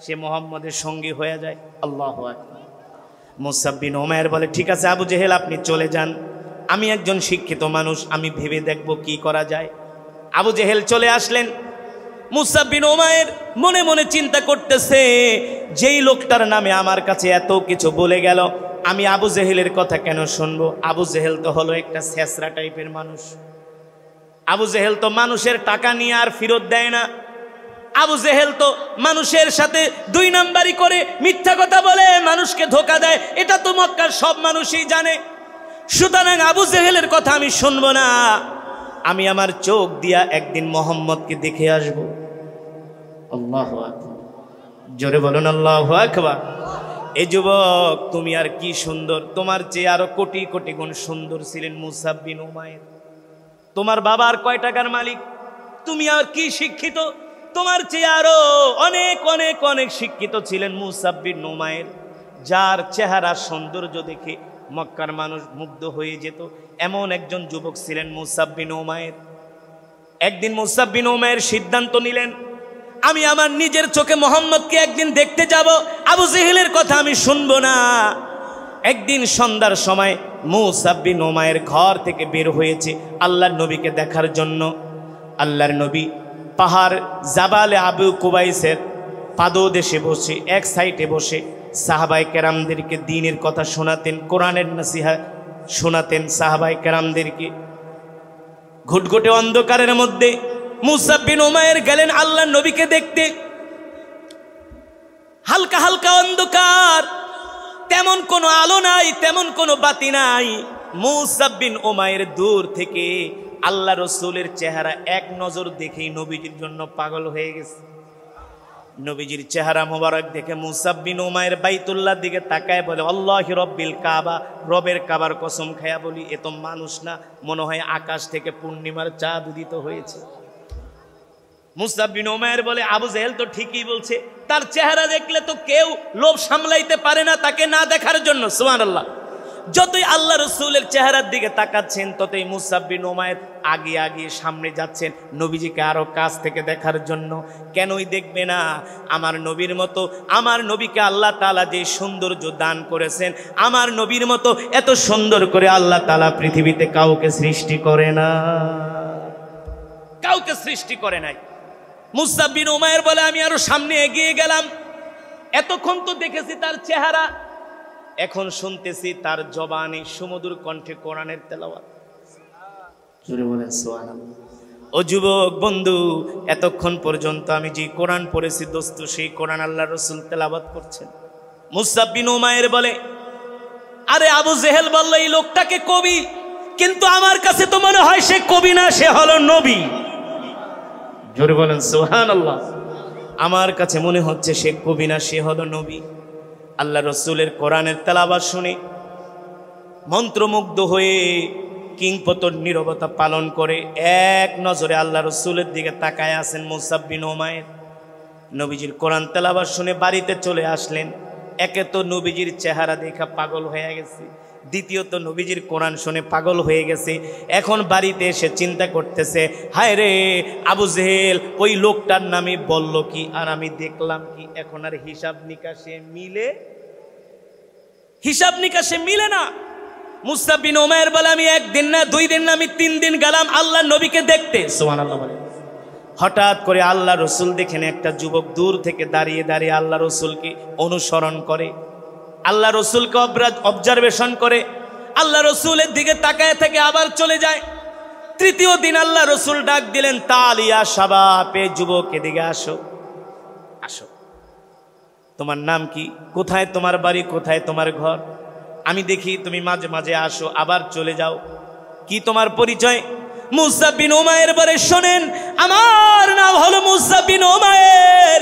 সে মোহাম্মদের সঙ্গী হয়ে যায়। আল্লাহু আকবার। মুসআব বিন উমাইর বলে ঠিক আছে আবু জেহেল আপনি চলে যান, আমি একজন শিক্ষিত মানুষ, আমি ভেবে দেখব কি করা যায়। আবু জেহেল চলে আসলেন। মুসআব বিন উমাইর মনে মনে চিন্তা করতেছে, যেই লোকটার নামে আমার কাছে এত কিছু বলে গেল, আমি আবু জেহেলের কথা কেন শুনবো? আবু জেহেল তো হলো একটা ছেঁচড়া টাইপের মানুষ। আবু জেহেল তো মানুষের টাকা নিয়ে আর ফেরত দেয় না। আবু জেহেল তো মানুষের সাথে দুই নাম্বারি করে মিথ্যা কথা বলে, মানুষকে ধোকা দেয়। এটা তো মক্কার সব মানুষই জানে। সুতরাং আবু জেহেলের কথা আমি শুনবো না, আমি আমার চোখ দিয়া একদিন মোহাম্মদকে দেখে আসব। আল্লাহু আকবার। জোরে বলুন আল্লাহু আকবার। এই যুবক, তুমি আর কি সুন্দর, তোমার চেয়ে আরো কোটি কোটি গুণ সুন্দর ছিলেন মুসআব বিন উমাইর। তোমার বাবার কয় টাকার মালিক, তুমি আর কি শিক্ষিত, তোমার চেয়ে আরো অনেক অনেক অনেক শিক্ষিত ছিলেন মুসআব বিন উমাইর, যার চেহারা সৌন্দর্য দেখে মক্কার মানুষ মুগ্ধ হয়ে যেত। এমন একজন যুবক ছিলেন মুসআব বিন উমাইর। একদিন মুসআব বিন উমাইর সিদ্ধান্ত নিলেন, আমি আমার নিজের চোখে মোহাম্মদকে একদিন দেখতে যাব, আবু জেহেলের কথা আমি শুনবো না। একদিন সন্ধ্যার সময় মুসআব বিন উমাইর ঘর থেকে বের হয়েছে আল্লাহর নবীকে দেখার জন্য। আল্লাহর নবী পাহাড় জাবালে আবু কুবাইসের পাদদেশে বসে, এক সাইডে বসে সাহাবায়ে কেরামদেরকে দ্বীনের কথা শোনাতেন, কোরআনের নসিহত শোনাতেন সাহাবায়ে কেরামদেরকে। ঘুটঘুটে অন্ধকারের মধ্যে মুসআব বিন উমাইর গেলেন আল্লাহর নবীকে দেখতে। হালকা হালকা অন্ধকার, তেমন কোনো আলো নাই, তেমন কোনো বাতি নাই। মুসআব বিন উমাইর দূর থেকে আল্লাহ রসুলের চেহারা এক নজর দেখেই নবীজির জন্য পাগল হয়ে গেছে। নবীজির চেহারা মোবারক দেখে মুসআব বিন উমাইর বাইতুল্লাহর দিকে তাকায় বলে আল্লাহি রব্বিল কাবা, রবের কাবার কসম খায়া বলি এ তো মানুষ না, মনে হয় আকাশ থেকে পূর্ণিমার চাঁদ উদিত হয়েছে। মুসআব বিন উমাইর বলে আবু জেহেল তো ঠিকই বলছে, তার চেহারা দেখলে তো কেউ লোভ সামলাইতে পারে না তাকে না দেখার জন্য। সুবহানাল্লাহ। যতই আল্লাহ রসুলের চেহারার দিকে তাকাচ্ছেন ততই মুসআব বিন উমাইর আগে আগে সামনে যাচ্ছেন নবীজিকে আরো কাছ থেকে দেখার জন্য। কেনই দেখবে না, আমার নবীর মতো, আমার নবীকে আল্লাহ তাআলা যে সৌন্দর্য দান করেছেন, আমার নবীর মতো এত সুন্দর করে আল্লাহ তাআলা পৃথিবীতে কাউকে সৃষ্টি করে না, কাউকে সৃষ্টি করে নাই। মুসআব বিন উমাইর বলে আমি আরো সামনে এগিয়ে গেলাম। এতক্ষণ তো দেখেছি তার চেহারা, এখন শুনতেছি তার জবানে সুমধুর কণ্ঠে কোরআনের তেলাওয়াত। জোরে বলেন সুবহানাল্লাহ। ও যুবক বন্ধু, এতক্ষণ পর্যন্ত আমি যে কোরআন পড়েছি দোস্ত, সেই কোরআন আল্লাহর রাসূল তেলাওয়াত করছেন। মুসআব বিন উমাইর বলে আরে আবু জেহেল বলল এই লোকটাকে কবি, কিন্তু আমার কাছে তো মনে হয় সে কবি না, সে হলো নবী। জোরে বলেন সুবহানাল্লাহ। আমার কাছে মনে হচ্ছে সে কবি না, সে হলো নবী। আল্লাহ রসুলের কোরআনের তেলাওয়াত শুনে মন্ত্রমুগ্ধ হয়ে কিংপতর নীরবতা পালন করে এক নজরে আল্লাহ রসুলের দিকে তাকায় আছেন মুসাব বিন উমাইর। নবীজির কোরআন তেলাওয়াত শুনে বাড়িতে চলে আসলেন। একে তো নবীজির চেহারা দেখা পাগল হয়ে গেছে, দ্বিতীয়ত নবীজির কোরআন শুনে পাগল হয়ে গেছে। এখন বাড়িতে এসে চিন্তা করতেছে, হায় রে আবু জেহেল ওই লোকটার নামে বলল কি আর আমি দেখলাম কি, এখন আর হিসাব নিকাশে মিলে না। মুসাব বিন উমাইর বলে, আমি একদিন না, 2 দিন না, আমি 3 দিন গেলাম আল্লাহ নবীকে দেখতে। সুবহানাল্লাহ বলে। হঠাৎ করে আল্লাহ রসুল দেখেন একটা যুবক দূর থেকে দাঁড়িয়ে দাঁড়িয়ে আল্লাহ রসুলকে অনুসরণ করে, আল্লাহ রসুলকে অবজারভেশন করে, আল্লাহ রসুলের দিকে তাকায় থেকে আবার চলে যায়। 3য় দিন আল্লাহ রসুল ডাক দিলেন, তালিয়া শাবাবে, যুবক এদিকে আসো, আসো, তোমার নাম কি, কোথায় তোমার বাড়ি, কোথায় তোমার ঘর, আমি দেখি তুমি মাঝে মাঝে আসো আবার চলে যাও, কি তোমার পরিচয়? মুসাব বিন উমাইর বলে, শোনেন আমার নাম হলো মুসাব বিন উমাইর।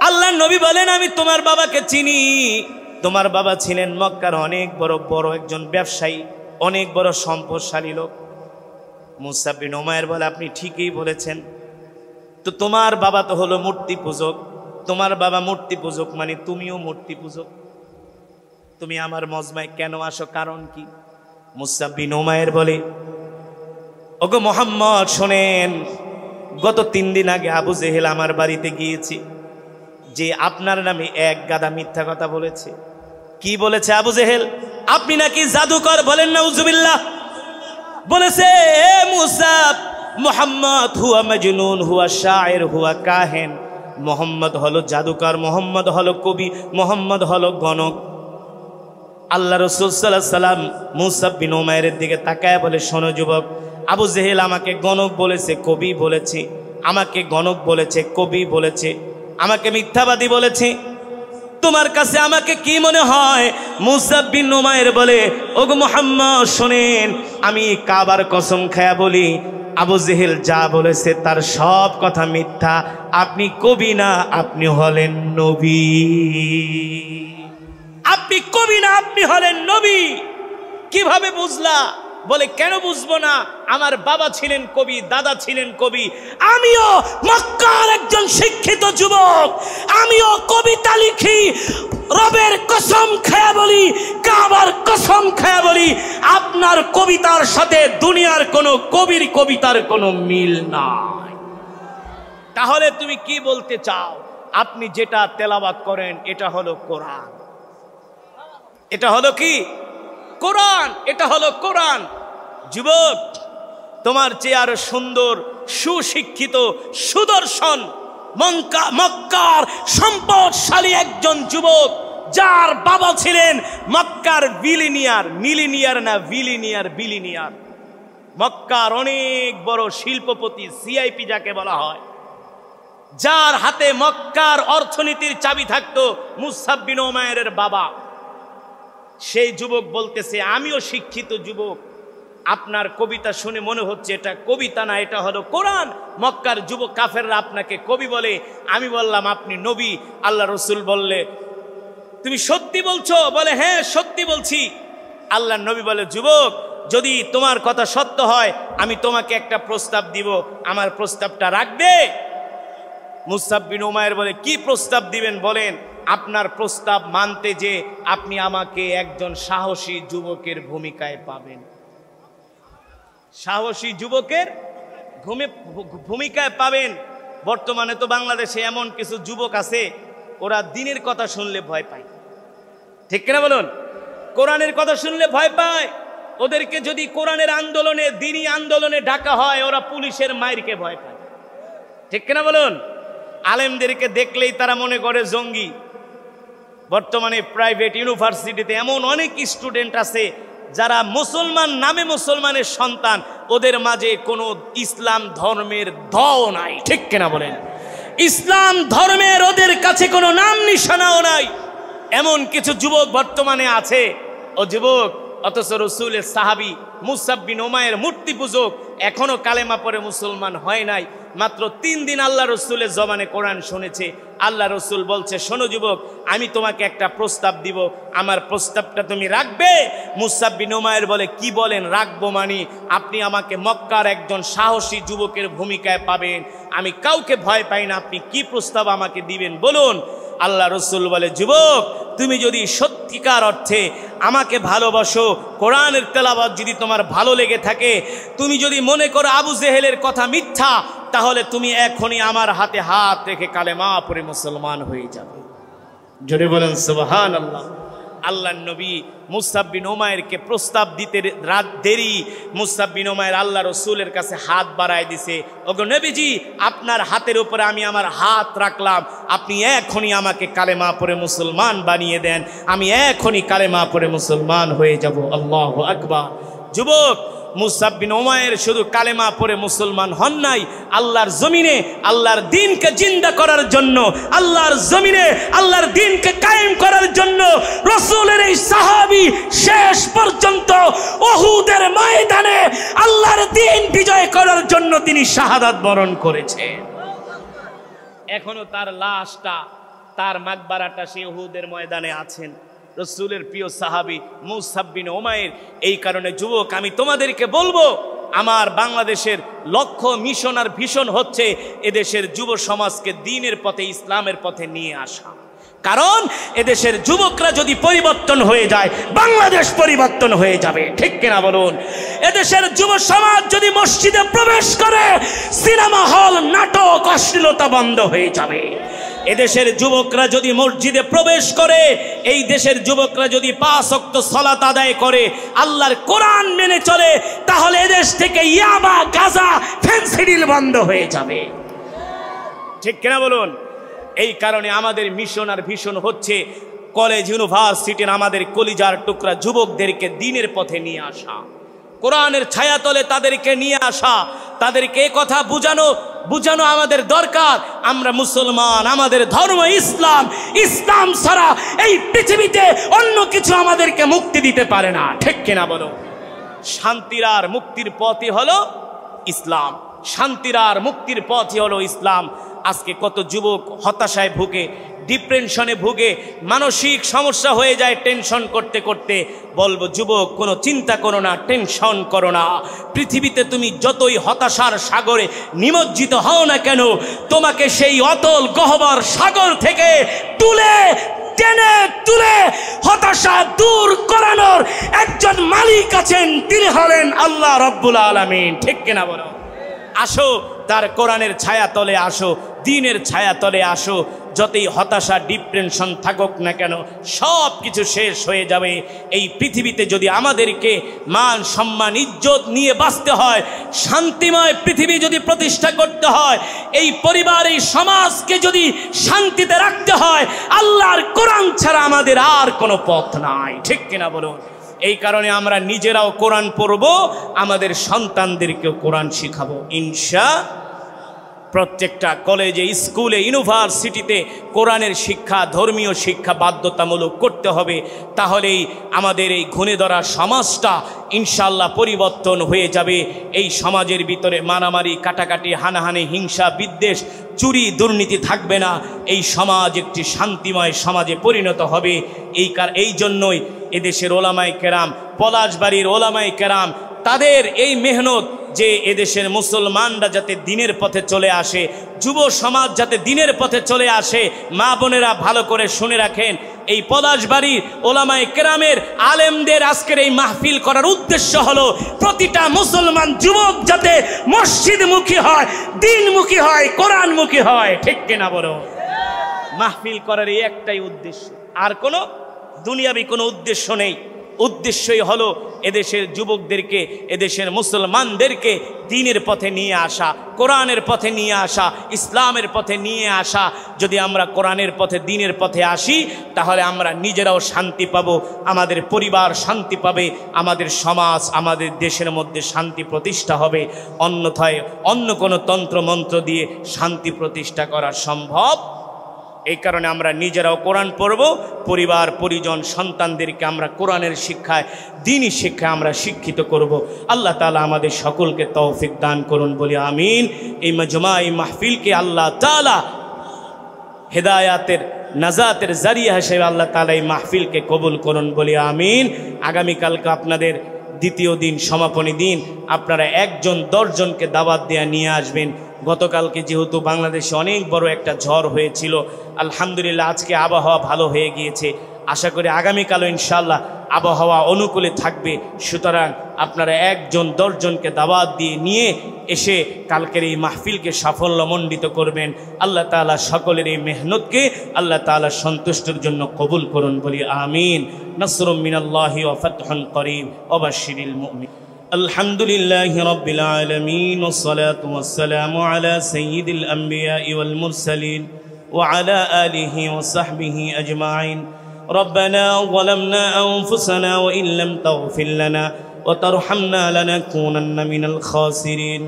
আল্লাহ নবী বলেন, আমি তোমার বাবাকে চিনি, তোমার বাবা ছিলেন মক্কার অনেক বড় একজন ব্যবসায়ী, অনেক বড় সম্পদশালী লোক। মুসাব বিন উমাইর বলে, আপনি ঠিকই বলেছেন, তো তোমার বাবা তো হলো মূর্তি পূজক, তোমার বাবা মূর্তি পূজক মানে তুমিও মূর্তি পূজক, তুমি আমার মজমায় কেন আসো, কারণ কি? মুসাব বিন উমাইর বলে, ওগো মোহাম্মদ শোনেন, গত 3 দিন আগে আবু জেহেল আমার বাড়িতে গিয়েছে, যে আপনার নামে এক গাদা মিথ্যা কথা বলেছে। কি বলেছে আবু জেহেল? আপনি নাকি জাদুকর, বলেন নাউজুবিল্লাহ। বলেছে, এ মুসাব, মুহাম্মদ হুয়া মাজনুন, হুয়া শায়ের, হুয়া কাহেন, মোহাম্মদ হলো জাদুকর, মোহাম্মদ হলো কবি, মোহাম্মদ হলো গণক। আল্লাহ রাসূল সাল্লাল্লাহু আলাইহি সাল্লাম মুসাব বিন উমাইরের দিকে তাকায় বলে, শোনো যুবক, আবু জেহেল আমাকে গণক বলেছে, কবি বলেছে, আমাকে গণক বলেছে, কবি বলেছে, আমাকে মিথ্যাবাদী বলেছে, তোমার কাছে আমাকে কি মনে হয়? মুসাব বিন উমাইর বলে, ওগো মুহাম্মদ শোনেন, আমি কাবার কসম খায়া বলি, আবু জেহেল যা বলেছে তার সব কথা মিথ্যা, আপনি কবি না, আপনি হলেন নবী। আপনি কবি না, আপনি হলেন নবী। কিভাবে বুঝলা? বলে, কেন বুঝবো না, আমার বাবা ছিলেন কবি, দাদা ছিলেন কবি, আমিও মক্কার একজন শিক্ষিত যুবক, আমিও কবিতা লিখি, রবের কসম খায়া বলি, কাবার কসম খায়া বলি, আপনার কবিতার সাথে দুনিয়ার কোনো কবির কবিতার কোনো মিল নাই। তাহলে তুমি কি বলতে চাও? আপনি যেটা তেলাওয়াত করেন এটা হলো কোরআন, এটা হলো কি? কোরআন, এটা হলো কোরআন। যুবক, তোমার চেয়ে আরো সুন্দর, সুশিক্ষিত, সুদর্শন, মক্কার সম্পদশালী একজন যুবক, যার বাবা ছিলেন মক্কার বিলিনিয়ার, মক্কার অনেক বড় শিল্পপতি, সিআইপি যাকে বলা হয়, যার হাতে মক্কার অর্থনীতির চাবি থাকতো, মুসাব বিন উমাইরের বাবা। সেই যুবক বলতেছে, আমিও শিক্ষিত যুবক, আপনার কবিতা শুনে মনে হচ্ছে এটা কবিতা না, এটা হলো কোরআন। মক্কার যুবক কাফেররা আপনাকে কবি বলে, আমি বললাম আপনি নবী। আল্লাহ রসুল বললে, তুমি সত্যি বলছো? বলে, হ্যাঁ সত্যি বলছি। আল্লাহ নবী বলে, যুবক, যদি তোমার কথা সত্য হয় আমি তোমাকে একটা প্রস্তাব দিব, আমার প্রস্তাবটা রাখবে? মুসাব বিন উমাইর বলে, কি প্রস্তাব দিবেন বলেন? আপনার প্রস্তাব মানতে যে আপনি আমাকে একজন সাহসী যুবকের ভূমিকায় পাবেন, সাহসী যুবকের ভূমিকায় পাবেন। বর্তমানে তো বাংলাদেশে এমন কিছু যুবক আছে, ওরা দিনের কথা শুনলে ভয় পায়, ঠিক কিনা বলুন? কোরআনের কথা শুনলে ভয় পায়। ওদেরকে যদি কোরআনের আন্দোলনে, দিনী আন্দোলনে ডাকা হয়, ওরা পুলিশের মাইরকে ভয় পায়, ঠিক কিনা বলুন? আলেমদেরকে দেখলেই তারা মনে করে জঙ্গি। বর্তমানে প্রাইভেট ইউনিভার্সিটিতে এমন অনেক স্টুডেন্ট আছে যারা মুসলমান নামে মুসলমানের সন্তান, ওদের মাঝে কোনো ইসলাম ধর্মের ধও নাই, ঠিক কিনা বলেন? ইসলাম ধর্মের ওদের কাছে কোনো নাম নিশানাও নাই। এমন কিছু যুবক বর্তমানে আছে। ও যুবক, অথচ রসুলের সাহাবী মুসাব বিন উমাইর মূর্তি পূজক, এখনো কালেমা পড়ে মুসলমান হয় নাই, মাত্র 3 দিন আল্লাহ রসুলের জবানে কোরআন শুনেছে। আল্লাহ রসুল বলছে, শোনো যুবক, আমি তোমাকে একটা প্রস্তাব দিব, আমার প্রস্তাবটা তুমি রাখবে? মুসআব বিন উমাইর বলে, কি বলেন? রাখবো মানে আপনি আমাকে মক্কার একজন সাহসী যুবকের ভূমিকায় পাবেন, আমি কাউকে ভয় পাই না, আপনি কি প্রস্তাব আমাকে দিবেন বলুন। আল্লাহ রসুল বলে, যুবক, তুমি যদি সত্যিকার অর্থে আমাকে ভালোবাসো, কোরআনের তেলাওয়াত যদি তোমার ভালো লেগে থাকে, তুমি যদি মনে করো আবু জেহেলের কথা মিথ্যা, তাহলে তুমি এখনই আমার হাতে হাত রেখে কালেমা পড়ে মুসলমান হয়ে যাবে। জোরে বলেন সুবহানাল্লাহ। আল্লাহর নবী মুসআব বিন উমাইরকে প্রস্তাব দিতে রাত দেরি, মুসআব বিন উমাইর আল্লাহ রসুলের কাছে হাত বাড়ায় দিছে, ওগো নবীজি, আপনার হাতের উপরে আমি আমার হাত রাখলাম, আপনি এখনই আমাকে কালেমা পড়ে মুসলমান বানিয়ে দেন, আমি এখনই কালেমা পড়ে মুসলমান হয়ে যাব। আল্লাহু আকবার। যুবক, মুসআব বিন উমাইর শুধু কালেমা পড়ে মুসলমান হন নাই, আল্লাহর জমিনে আল্লাহর দ্বীনকে জিন্দা করার জন্য, আল্লাহর জমিনে আল্লাহর দ্বীনকে কায়েম করার জন্য রাসূলের এই সাহাবী শেষ পর্যন্ত উহুদের ময়দানে আল্লাহর দ্বীন বিজয় করার জন্য তিনি শাহাদাত বরণ করেছেন। এখনো তার লাশটা, তার মাকবারাটা সেই উহুদের ময়দানে আছেন, রসুলের প্রিয় সাহাবী মুসআব বিন উমাইর। এই কারণে যুবক, আমি তোমাদেরকে বলবো, আমার বাংলাদেশের লক্ষ্য, মিশন আর ভীষণ হচ্ছে এদেশের যুব সমাজকে দ্বীনের পথে, ইসলামের পথে নিয়ে আসা। কারণ এদেশের যুবকরা যদি পরিবর্তন হয়ে যায়, বাংলাদেশ পরিবর্তন হয়ে যাবে, ঠিক কিনা বলুন? এদেশের যুব সমাজ যদি মসজিদে প্রবেশ করে, সিনেমা হল, নাটক, অশ্লীলতা বন্ধ হয়ে যাবে। এদেশের যুবকরা যদি মসজিদে প্রবেশ করে, এই দেশের যুবকরা যদি 5 ওয়াক্ত সালাত আদায় করে, আল্লাহর কোরআন মেনে চলে, তাহলে এদেশ থেকে ইয়াবা, গাঁজা, ফেনসিডিল বন্ধ হয়ে যাবে, ঠিক কিনা বলুন? এই কারণে আমাদের মিশন আর ভীষণ হচ্ছে কলেজ, ইউনিভার্সিটির আমাদের কলিজার টুকরা যুবকদেরকে দ্বীনের পথে নিয়ে আসা, কোরআনের ছায়াতলে তাদেরকে নিয়ে আসা, তাদেরকে কথা বুঝানো আমাদের দরকার। আমরা মুসলমান, আমাদের ধর্ম ইসলাম, ইসলাম ছাড়া এই পৃথিবীতে অন্য কিছু আমাদেরকে মুক্তি দিতে পারে না, ঠিক কিনা বলো? শান্তির আর মুক্তির পথই হলো ইসলাম, শান্তির আর মুক্তির পথই হলো ইসলাম। আজকে কত যুবক হতাশায় ভুগে, ডিপ্রেশনে ভুগে, মানসিক সমস্যা হয়ে যায় টেনশন করতে করতে। বলবো যুবক, কোনো চিন্তা করো না, টেনশন করো না। পৃথিবীতে তুমি যতই হতাশার সাগরে নিমজ্জিত হও না কেন, তোমাকে সেই অতল গহ্বর সাগর থেকে টেনে তুলে হতাশা দূর করানোর একজন মালিক আছেন, তিনি হলেন আল্লাহ রাব্বুল আলামিন, ঠিক কিনা বলো? আসো, তার কোরআনের ছায়া তলে আসো, দ্বীনের ছায়া তলে আসো। যতই হতাশা, ডিপ্রেশন থাকুক না কেন, সব কিছু শেষ হয়ে যাবে। এই পৃথিবীতে যদি আমাদেরকে মান, সম্মান, ইজ্জত নিয়ে বাঁচতে হয়, শান্তিময় পৃথিবী যদি প্রতিষ্ঠা করতে হয়, এই পরিবার, এই সমাজকে যদি শান্তিতে রাখতে হয়, আল্লাহর কোরআন ছাড়া আমাদের আর কোনো পথ নাই, ঠিক কিনা বলুন? এই কারণে আমরা নিজেরাও কোরআন পড়ব, আমাদের সন্তানদেরকেও কোরআন শিখাবো ইনশাআল্লাহ। প্রত্যেকটা কলেজে, স্কুলে, ইউনিভার্সিটিতে কোরআনের শিক্ষা, ধর্মীয় শিক্ষা বাধ্যতামূলক করতে হবে। তাহলেই আমাদের এই ঘুণে ধরা সমাজটা ইনশাআল্লাহ পরিবর্তন হয়ে যাবে। এই সমাজের ভিতরে মারামারি, কাটাকাটি, হানাহানি, হিংসা, বিদ্বেষ, চুরি, দুর্নীতি থাকবে না। এই সমাজ একটি শান্তিময় সমাজে পরিণত হবে। এই জন্যই এদেশের ওলামায়ে কেরাম, পলাশবাড়ির ওলামায়ে কেরাম, তাদের এই মেহনত যে এদেশের মুসলমানরা যাতে দ্বীনের পথে চলে আসে, যুব সমাজ যাতে দ্বীনের পথে চলে আসে। মা বোনেরা ভালো করে শুনে রাখেন, এই পলাশবাড়ির ওলামায়ে কেরামের আলেমদের আজকের এই মাহফিল করার উদ্দেশ্য হলো প্রতিটা মুসলমান যুবক যাতে মসজিদমুখী হয়, দ্বীনমুখী হয়, কোরআনমুখী হয়, ঠিক কিনা বলো? মাহফিল করার এই একটাই উদ্দেশ্য, আর কোনো দুনিয়াবি কোনো উদ্দেশ্য নেই। উদ্দেশ্যই হলো এদেশের যুবকদেরকে, এদেশের মুসলমানদেরকে দ্বীনের পথে নিয়ে আসা, কোরআনের পথে নিয়ে আসা, ইসলামের পথে নিয়ে আসা। যদি আমরা কোরআনের পথে, দ্বীনের পথে আসি, তাহলে আমরা নিজেরাও শান্তি পাব, আমাদের পরিবার শান্তি পাবে, আমাদের সমাজ, আমাদের দেশের মধ্যে শান্তি প্রতিষ্ঠা হবে। অন্যথায় অন্য কোনো তন্ত্র মন্ত্র দিয়ে শান্তি প্রতিষ্ঠা করা সম্ভব এই কারণে আমরা নিজেরাও কোরআন পড়ব, পরিবার পরিজন সন্তানদেরকে আমরা কোরআনের শিক্ষায়, দ্বীনি শিক্ষায় আমরা শিক্ষিত করব। আল্লাহ তাআলা আমাদের সকলকে তৌফিক দান করুন বলি আমিন। এই মাজমা, এই মাহফিলকে আল্লাহ তাআলা হেদায়াতের, নাজাতের জারিয়া হিসেবে আল্লাহ তাআলা এই মাহফিলকে কবুল করুন বলি আমিন। আগামীকালকে আপনাদের দ্বিতীয় দিন, সমাপনী দিন, আপনারা 1 জন 10 জনকে দাওয়াত দেয়া নিয়ে আসবেন। গতকালকে যেহেতু বাংলাদেশে অনেক বড় একটা ঝড় হয়েছিল, আলহামদুলিল্লাহ আজকে আবহাওয়া ভালো হয়ে গিয়েছে। আশা করি আগামীকালও ইনশাআল্লাহ আবহাওয়া অনুকূলে থাকবে। সুতরাং আপনারা 1 জন 10 জনকে দাওয়াত দিয়ে নিয়ে এসে কালকের এই মাহফিলকে সাফল্যমণ্ডিত করবেন। আল্লাহ তাআলা সকলের এই মেহনতকে আল্লাহ তাআলা সন্তুষ্টির জন্য কবুল করুন বলি আমিন। নাসরুম মিনাল্লাহি ওয়া ফাতহুন করিম ওয়া বাশশিরিল মুমিনিন। আলহামদুলিল্লাহি রাব্বিল আলামিন ওয়াসসালাতু ওয়াসসালামু আলা সাইয়্যিদিল আমবিয়াই ওয়াল মুরসালিন ওয়া আলা আলিহি ওয়া সাহবিহি আজমাইন। ربنا ظلمنا أنفسنا وإن لم تغفر لنا وترحمنا لنكونن من الخاسرين.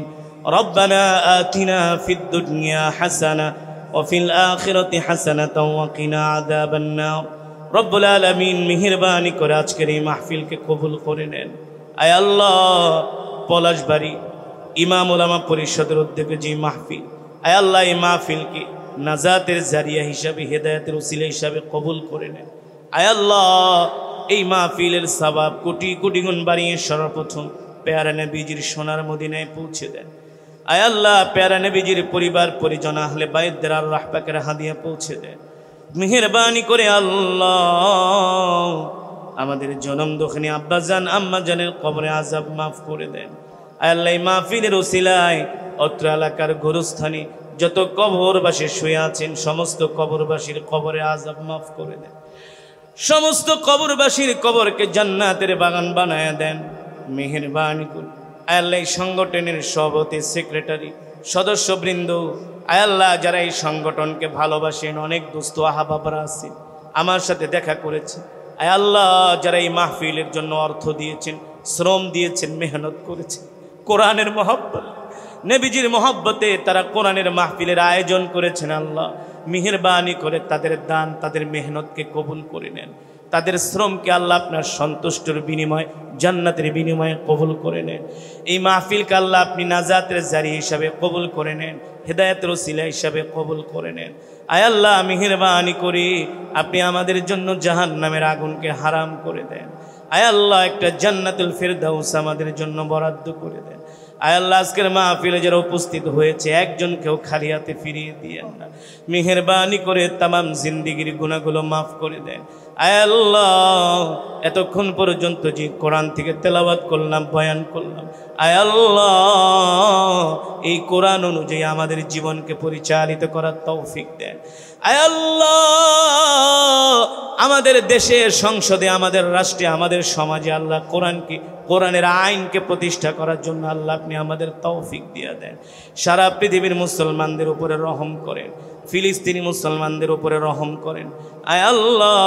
ربنا آتنا في الدنيا حسنة وفي الآخرة حسنة وقنا عذاب النار. رب العالمين মেহেরবানি করে আজকের এই মাহফিলকে কবুল করে নেন। আয় আল্লাহ, পলাশবাড়ি ইমাম ওলামা পরিষদের উদ্যোগে যে মাহফিল, আয় আল্লাহ এই মাহফিলকে নাজাতের জারিয়া হিসাবে, হেদায়েতের উসিলা হিসাবে কবুল করে নেন। আয় আল্লাহ, এই মাহফিলের সওয়াব কোটি কোটি গুণ বাড়িয়ে সর্বপ্রথম প্যারা নবীজির সোনার মদিনায় পৌঁছে দেন। আয় আল্লাহ, প্যারা নবীজির পরিবার পরিজন আহলে বাইতদের আর রাহবাকের হাদিয়া পৌঁছে দেন। মেহেরবানি করে আল্লাহ আমাদের জনম দক্ষিণী আব্বাজান আম্মাজানের কবরে আযাব মাফ করে দেন। আয় আল্লাহ, এই মাহফিলের উসিলায় অত্র এলাকার গোরস্থানে যত কবরবাসী শুয়ে আছেন সমস্ত কবরবাসীর কবরে আযাব মাফ করে দেন। সমস্ত কবরবাসীর কবরকে জান্নাতের বাগান বানায় দেন। মেহেরবানি করে আয় আল্লাহ, এই সংগঠনের সভাপতি, সেক্রেটারি, সদস্যবৃন্দ, আয় আল্লাহ যারা এই সংগঠনকে ভালোবাসেন, অনেক দোস্ত আহবাবরা আছে, আমার সাথে দেখা করেছে। আয় আল্লাহ, যারা এই মাহফিলের জন্য অর্থ দিয়েছেন, শ্রম দিয়েছেন, মেহনত করেছেন, কোরআনের মহব্বত, নবীজির মহব্বতে তারা কোরআনের মাহফিলের আয়োজন করেছেন। আল্লাহ মেহেরবানি করে তাদের দান, তাদের মেহনতকে কবুল করে নেন। তাদের শ্রমকে আল্লাহ আপনার সন্তুষ্টির বিনিময়, জান্নাতের বিনিময়ে কবুল করে নেন। এই মাহফিলকে আল্লাহ আপনি নাজাতের জারি হিসাবে কবুল করে নেন, হেদায়েতের ওসিলা হিসাবে কবুল করে নেন। আয় আল্লাহ, মেহেরবানি করে আপনি আমাদের জন্য জাহান্নামের আগুনকে হারাম করে দেন। আয় আল্লাহ, একটা জান্নাতুল ফিরদাউস আমাদের জন্য বরাদ্দ করে দেন। আয় আল্লাহ, আজকের মাহফিলে যারা উপস্থিত হয়েছে একজনকেও খালি হাতে ফিরিয়ে দিয়েন না। মেহেরবানি করে তামাম জিন্দিগির গুনাহগুলো মাফ করে দেন। আয় আল্লাহ, এতক্ষণ পর্যন্ত যে কোরআন থেকে তেলাওয়াত করলাম, বয়ান করলাম, আয় আল্লাহ এই কোরআন অনুযায়ী আমাদের জীবনকে পরিচালিত করার তৌফিক দেন। আয় আল্লাহ, আমাদের দেশে, সংসদে, আমাদের রাষ্ট্রে, আমাদের সমাজে আল্লাহ কোরআনকে, কোরআনের আইনকে প্রতিষ্ঠা করার জন্য আল্লাহ আপনি আমাদের তৌফিক দিয়ে দেন। সারা পৃথিবীর মুসলমানদের উপরে রহম করেন, ফিলিস্তিনি মুসলমানদের উপরে রহম করেন। আয় আল্লাহ,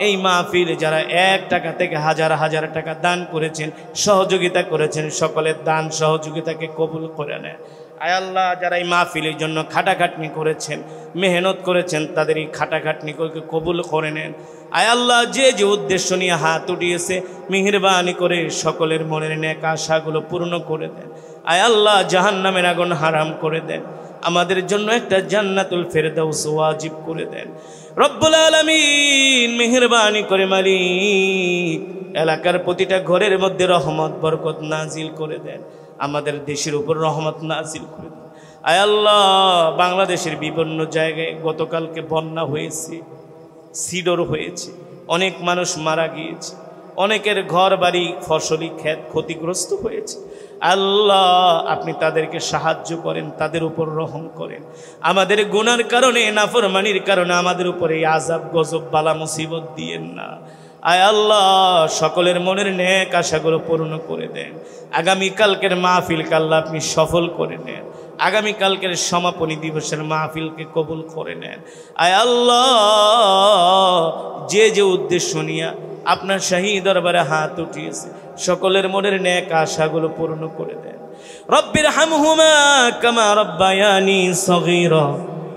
এই মাহফিলে যারা 1 টাকা থেকে হাজার হাজার টাকা দান করেছেন, সহযোগিতা করেছেন, সকলের দান সহযোগিতাকে কবুল করে নেন। আয় আল্লাহ, যারা এই মাহফিলের জন্য খাটাখাটনি করেছেন, মেহনত করেছেন, তাদের এই খাটাখাটনিকে কবুল করে নেন। আয় আল্লাহ, যে যে উদ্দেশ্য নিয়ে হাত উঠিয়েছে, মেহেরবানি করে সকলের মনের নেক আশাগুলো পূর্ণ করে দেন। আয় আল্লাহ, জাহান্নামের আগুন হারাম করে দেন। আমাদের জন্য একটা জান্নাতুল ফেরদাউস ওয়াজিব করে দেন। রব্বুল আলামিন মেহেরবানি করে মালিক এলাকার প্রতিটা ঘরের মধ্যে রহমত বরকত নাজিল করে দেন। আমাদের দেশের উপর রহমত নাজিল করে দেন। আয় আল্লাহ, বাংলাদেশের বিভিন্ন জায়গায় গতকালকে বন্যা হয়েছে, সিডর হয়েছে, অনেক মানুষ মারা গিয়েছে, অনেকের ঘর বাড়ি, ফসলি ক্ষেত ক্ষতিগ্রস্ত হয়েছে। আল্লাহ, আপনি তাদেরকে সাহায্য করেন, তাদের উপর রহম করেন। আমাদের গুনার কারণে, নাফরমানির কারণে আমাদের উপরে এই আযাব, গজব, বালা মুসিবত দিয়েন না। আয় আল্লাহ, সকলের মনের নেক আশাগুলো পূর্ণ করে দেন। আগামীকালকের মাহফিলকে আল্লাহ আপনি সফল করে নেন। আগামীকালকের সমাপনী দিবসের মাহফিলকে কবুল করে নেন। আয় আল্লাহ, যে যে উদ্দেশ্য নিয়ে আপনার শাহী দরবারে হাত উঠিয়েছে, সকলের মনের নেক আশাগুলো পূর্ণ করে দেন। রব্বির হামহুমা কামা রব্বায়ানি সগীরা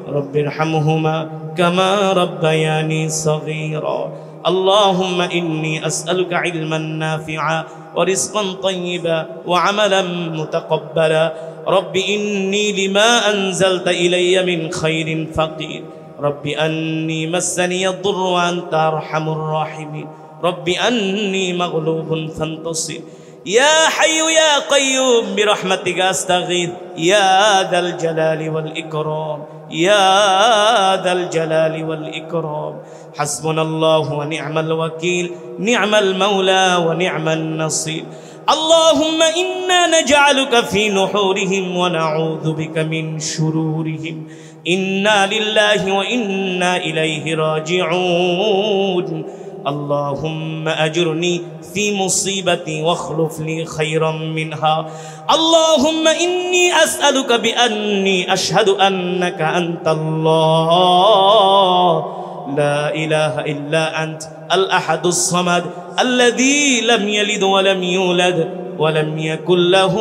رب ارحمهما كما ربياني صغيرا اللهم إني أسألك علما نافعا ورزقا طيبا وعملا متقبلا رب إني لما أنزلت إلي من خير فقير رب أني مسني الضر وأنت أرحم الراحمين رب أني مغلوب فانتصر يا حي يا قيوم برحمتك أستغيث يا ذا الجلال والإكرام يا ذا الجلال والإكرام حسبنا الله ونعم الوكيل نعم المولى ونعم النصير اللهم إنا نجعلك في نحورهم ونعوذ بك من شرورهم إنا لله وإنا إليه راجعون اللهم أجرني في مصيبتي واخلف لي خيرا منها اللهم إني أسألك بأني أشهد أنك أنت الله لا إله إلا أنت الأحد الصمد الذي لم يلد ولم يولد ولم يكن له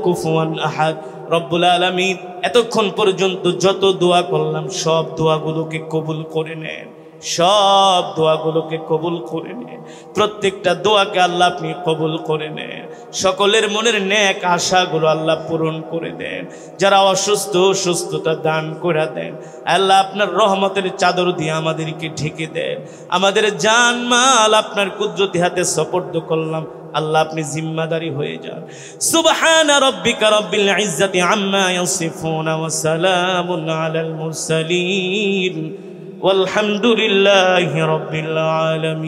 كفوا أحد রব্বুল আলামিন এতক্ষণ পর্যন্ত যত দোয়া করলাম সব দোয়াগুলোকে কবুল করে নেন সব দোয়াগুলোকে কবুল করে নেন প্রত্যেকটা দোয়াকে আল্লাহ আপনি কবুল করে নেন সকলের মনের নেক আশাগুলো আল্লাহ পূরণ করে দেন যারা অসুস্থ সুস্থতা দান করে দেন আল্লাহ আপনার রহমতের চাদর দিয়ে আমাদেরকে ঢেকে দেন আমাদের জান মাল আপনার কুদরতি হাতে সুপর্দ করলাম আল্লাহ আপনি জিম্মাদারি হয়ে যান সুবহান রাব্বিকা রাব্বিল ইজ্জাতি আম্মা ইয়াসিফুন ওয়া সালামুন আলাল মুরসালিন والحمد لله رب العالمين